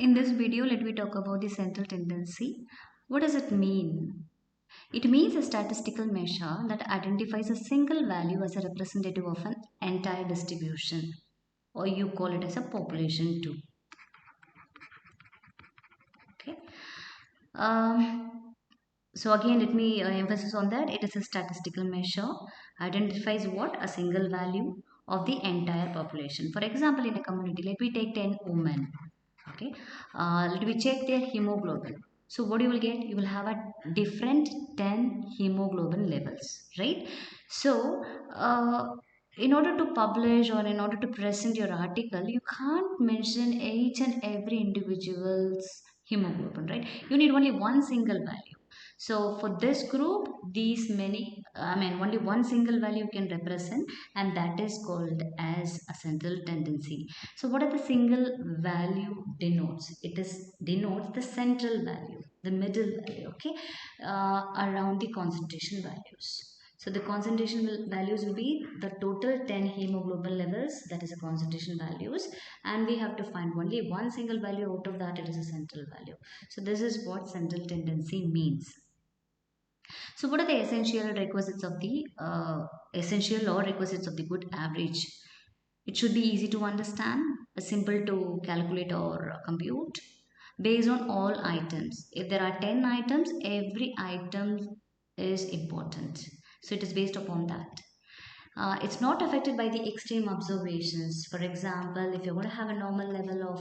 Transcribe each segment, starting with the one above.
In this video, let me talk about the central tendency. What does it mean? It means a statistical measure that identifies a single value as a representative of an entire distribution, or you call it as a population too. Okay. So again, let me emphasize on that. It is a statistical measure, identifies what? A single value of the entire population. For example, in a community, let me take 10 women. Okay, let me check their hemoglobin. So what you will get? You will have a different 10 hemoglobin levels, right? So in order to publish or in order to present your article, you can't mention each and every individual's hemoglobin, right? You need only one single value. So for this group, these many, only one single value can represent, and that is called as a central tendency. So what are the single value denotes? It is denotes the central value, the middle value, okay, around the concentration values. So the concentration values will be the total 10 hemoglobin levels, that is the concentration values, and we have to find only one single value out of that, it is a central value. So this is what central tendency means. So what are the essential or requisites of the good average? It should be easy to understand, simple to calculate or compute, based on all items. If there are 10 items, every item is important. So it is based upon that. It's not affected by the extreme observations. For example, if you're going to have a normal level of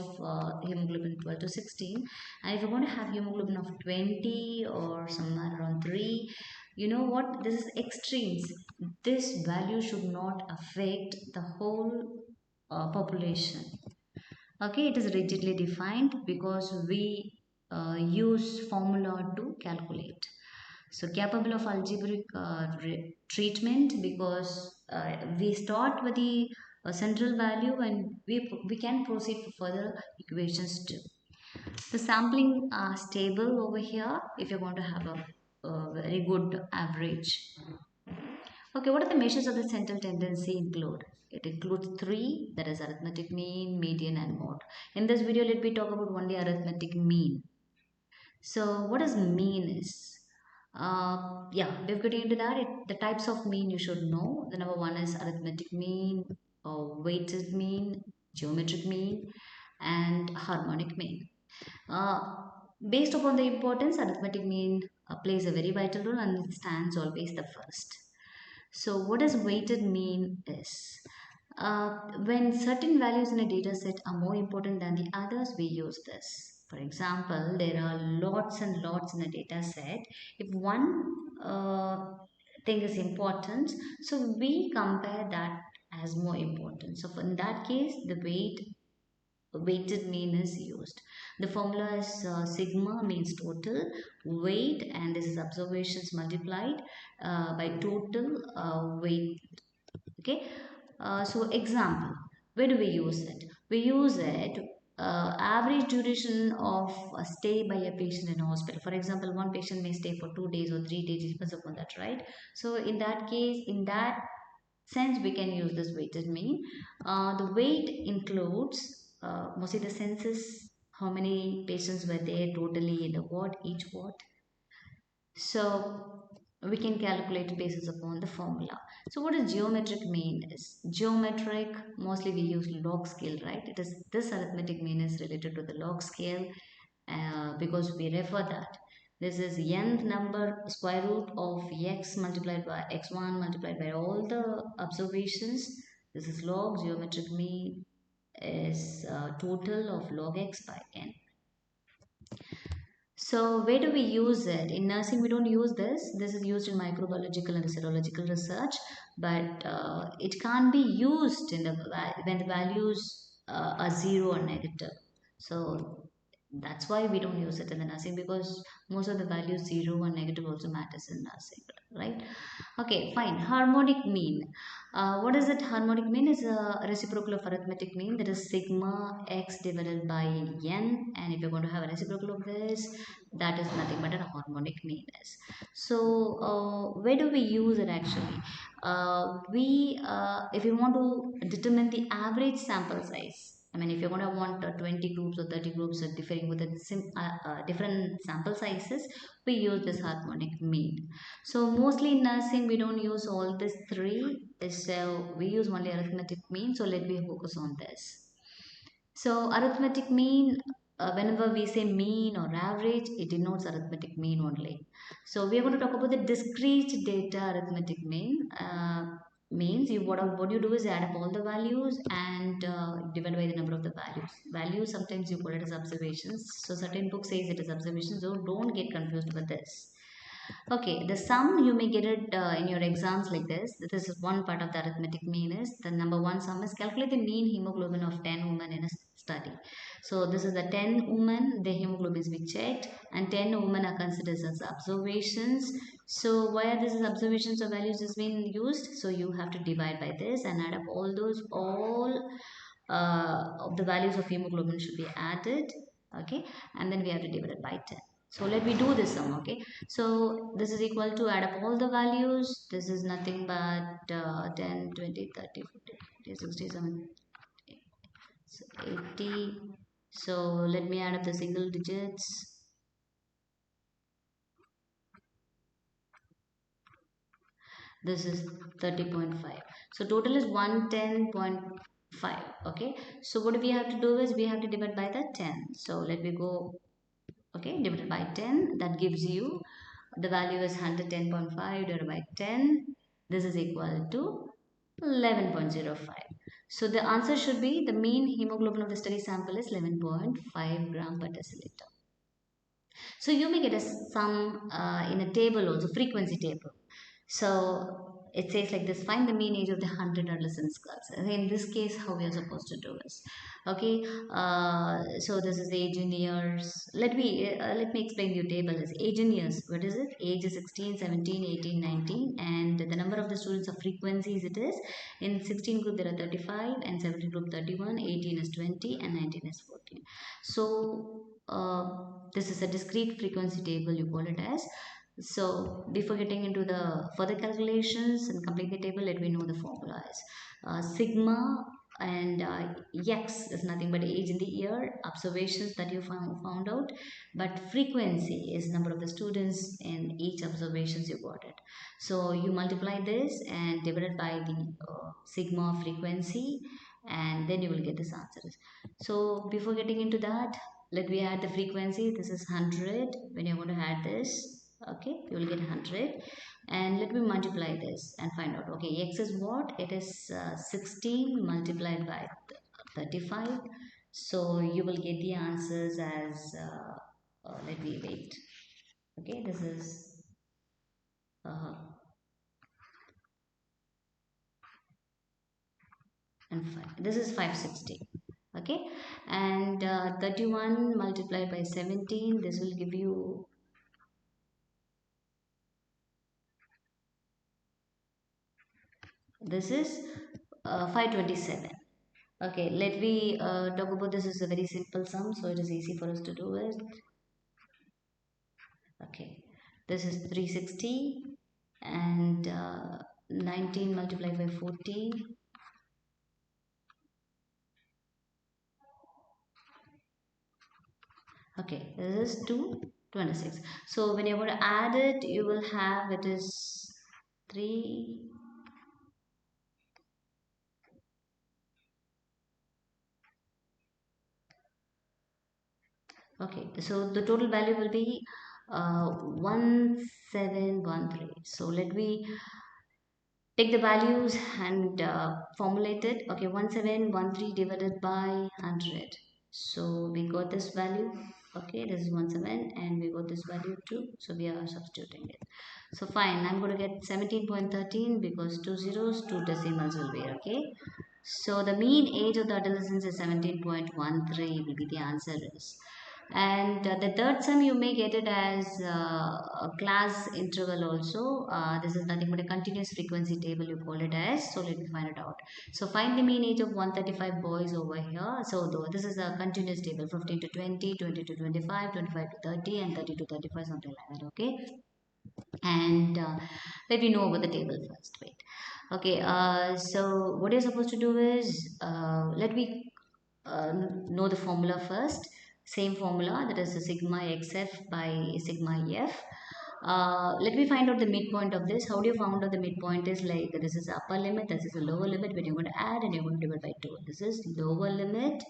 hemoglobin 12 to 16, and if you're going to have hemoglobin of 20 or somewhere around 3, you know what? This is extremes. This value should not affect the whole population. Okay, it is rigidly defined because we use formula to calculate. So capable of algebraic treatment because we start with the central value and we can proceed for further equations too. The sampling stable over here if you're going to have a very good average. Okay, what are the measures of the central tendency include? It includes three, that is arithmetic mean, median and mode. In this video, let me talk about only arithmetic mean. So what does mean is? Yeah, we've got into that. The types of mean you should know. The number one is arithmetic mean, or weighted mean, geometric mean, and harmonic mean. Uh, Based upon the importance, arithmetic mean plays a very vital role and it stands always the first. So what does weighted mean is? When certain values in a data set are more important than the others, we use this. For example, there are lots and lots in a data set. If one thing is important, so we compare that as more important. So in that case, the weighted mean is used. The formula is sigma means total weight, and this is observations multiplied by total weight. Okay, so example, where do we use it? We use it average duration of a stay by a patient in a hospital. For example, one patient may stay for 2 days or 3 days, it depends upon that, right? So in that case, in that sense, we can use this weighted mean. The weight includes mostly the census, how many patients were there totally in the ward, each ward. So we can calculate basis upon the formula. So what does geometric mean is? Geometric, mostly we use log scale, right? It is this arithmetic mean is related to the log scale because we refer that. This is nth number square root of x multiplied by x1 multiplied by all the observations. This is log. Geometric mean is total of log x by n. So where do we use it? In nursing, we don't use this. This is used in microbiological and serological research, but it can't be used in the when the values are zero or negative. So that's why we don't use it in the nursing because most of the values zero or negative also matters in nursing, right? Okay, fine. Harmonic mean. What is it? Harmonic mean is a reciprocal of arithmetic mean, that is sigma x divided by n, and if you're going to have a reciprocal of this, that is nothing but a harmonic mean is. So where do we use it actually? If you want to determine the average sample size, I mean, if you're going to want 20 groups or 30 groups differing with different sample sizes, we use this harmonic mean. So mostly in nursing, we don't use all these three. So we use only arithmetic mean. So let me focus on this. So arithmetic mean, whenever we say mean or average, it denotes arithmetic mean only. So we are going to talk about the discrete data arithmetic mean. Means what you do is add up all the values and divide by the number of the values. Values sometimes you call it as observations. So certain book says it is observations. So don't get confused with this. Okay, the sum you may get it in your exams like this. This is one part of the arithmetic mean is the number one sum is calculate the mean hemoglobin of 10 women in a study. So this is the 10 women, the hemoglobin is be checked and 10 women are considered as observations. So why are these observations or values is being used? So you have to divide by this and add up all of the values of hemoglobin should be added. Okay, and then we have to divide it by 10. So let me do this sum. Okay, so this is equal to add up all the values. This is nothing but 10, 20, 30, 40, 50, 60, 70, 80. So let me add up the single digits. This is 30.5. So total is 110.5. Okay, so what we have to do is we have to divide by the 10. So let me go. Okay, divided by 10, that gives you the value is 110.5 divided by 10. This is equal to 11.05. So the answer should be the mean hemoglobin of the study sample is 11.5 gram per deciliter. So you may get a sum in a table also, frequency table. So it says like this, find the mean age of the 100 adolescent girls. In this case, how we are supposed to do this. Okay, so this is age in years. Let me explain the table is age in years. What is it? Age is 16, 17, 18, 19, and the number of the students of frequencies it is. In 16 group there are 35 and 17 group 31, 18 is 20 and 19 is 14. So this is a discrete frequency table you call it as. So before getting into the further calculations and complete the table, let me know the formulas. Sigma and x is nothing but age in the year, observations that you found out, but frequency is number of the students in each observations you got it. So you multiply this and divide it by the sigma frequency and then you will get this answer. So before getting into that, let me add the frequency. This is 100. When you're going to add this, okay, you will get 100 and let me multiply this and find out. Okay, x is what? It is 16 multiplied by 35. So you will get the answers as let me wait. Okay, this is uh, and 5. This is 560. Okay, and 31 multiplied by 17, this will give you this is 527. Okay, let me talk about this is a very simple sum, so it is easy for us to do it. Okay, this is 360 and 19 multiplied by 14. Okay, this is 226. So when you're going to add it, you will have it is 3. Okay, so the total value will be 1713. So let me take the values and formulate it. Okay, 1713 divided by 100. So we got this value. Okay, this is 17 and we got this value too. So we are substituting it. So fine, I'm going to get 17.13 because two zeros, two decimals will be okay. So the mean age of the adolescents is 17.13 will be the answer is. And the third sum you may get it as a class interval also. This is nothing but a continuous frequency table you call it as. So let me find it out. So find the mean age of 135 boys over here. So though this is a continuous table 15 to 20, 20 to 25, 25 to 30 and 30 to 35 something like that. Okay. And let me know about the table first. Wait. Okay. So what you're supposed to do is let me know the formula first. Same formula, that is the sigma xf by sigma f. Let me find out the midpoint of this. How do you find out the midpoint? Is like this is upper limit, this is a lower limit. When you're going to add and you're going to divide by 2. This is lower limit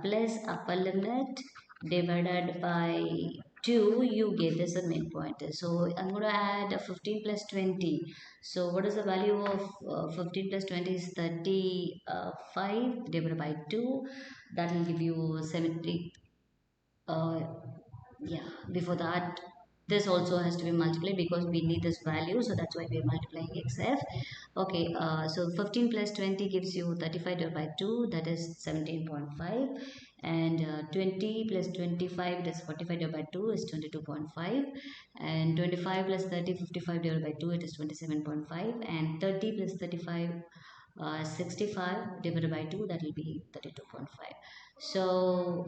plus upper limit divided by 2, you get this a midpoint. So I'm going to add a 15 plus 20. So what is the value of 15 plus 20 is 35 divided by 2. That will give you 70. Uh, yeah, before that, this also has to be multiplied because we need this value, so that's why we are multiplying xf. Okay, so 15 plus 20 gives you 35 divided by 2, that is 17.5, and 20 plus 25, that's 45 divided by 2 is 22.5, and 25 plus 30, 55 divided by 2, it is 27.5, and 30 plus 35, 65 divided by 2, that will be 32.5. So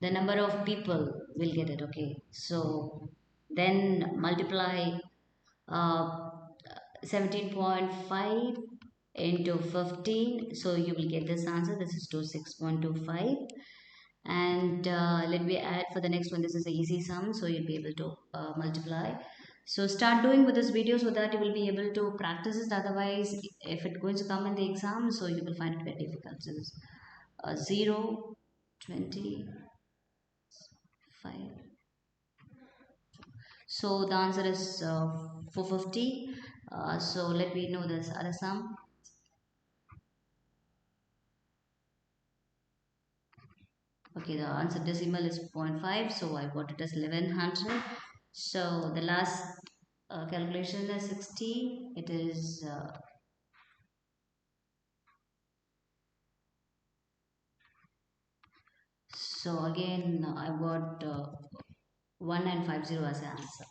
the number of people will get it. Okay, so then multiply uh, 17.5 into 15, so you will get this answer. This is 26.25. And let me add for the next one. This is an easy sum, so you'll be able to multiply. So start doing with this video so that you will be able to practice it. Otherwise, if it's going to come in the exam, so you will find it very difficult. So this 0, 20, 5. So the answer is 450. So let me know this other sum. Okay, the answer decimal is 0.5. So I got it as 1100. So the last calculation is 60. It is so again I got 1950 as an answer.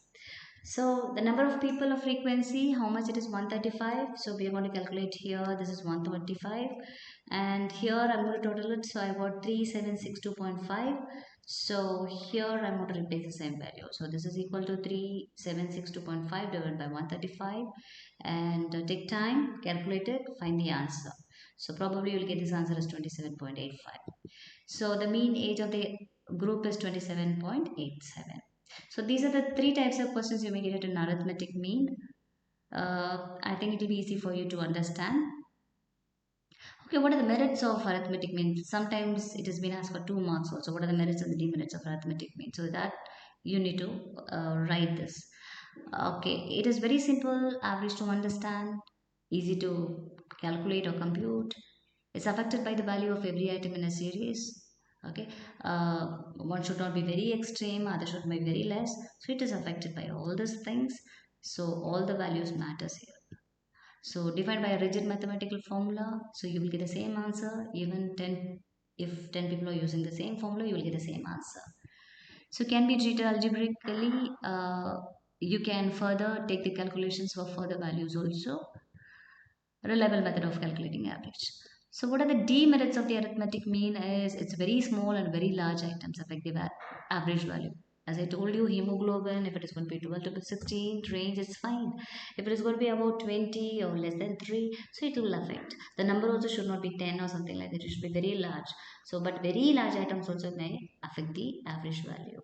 So the number of people of frequency, how much it is 135. So we are going to calculate here. This is 125. And here I'm going to total it. So I got 3762.5. So here I'm going to replace the same value. So this is equal to 3762.5 divided by 135. And take time, calculate it, find the answer. So probably you'll get this answer as 27.85. So the mean age of the group is 27.87. So these are the three types of questions you may get at an arithmetic mean. I think it will be easy for you to understand. Okay, what are the merits of arithmetic mean? Sometimes it has been asked for 2 marks also. What are the merits and the demerits of arithmetic mean? So that you need to write this. Okay, it is very simple, average to understand, easy to calculate or compute. It's affected by the value of every item in a series. Okay, one should not be very extreme, other should be very less. So it is affected by all these things. So all the values matters here. So defined by a rigid mathematical formula, so you will get the same answer. Even 10, if 10 people are using the same formula, you will get the same answer. So can be treated algebraically. You can further take the calculations for further values also. Reliable method of calculating average. So what are the demerits of the arithmetic mean is it's very small and very large items affect the average value. As I told you, hemoglobin, if it is going to be 12 to 16 range, it's fine. If it is going to be about 20 or less than 3, so it will affect. The number also should not be 10 or something like that. It should be very large. So, but very large items also may affect the average value.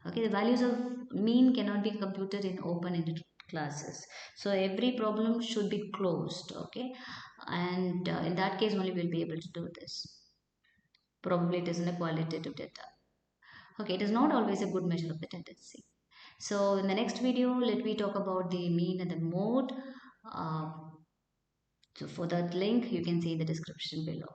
Okay, the values of mean cannot be computed in open-ended classes. So every problem should be closed. Okay, and in that case only we'll be able to do this. Probably it is in a qualitative data. Okay, it is not always a good measure of the tendency. So in the next video, let me talk about the mean and the mode. Uh, so for that link, you can see in the description below.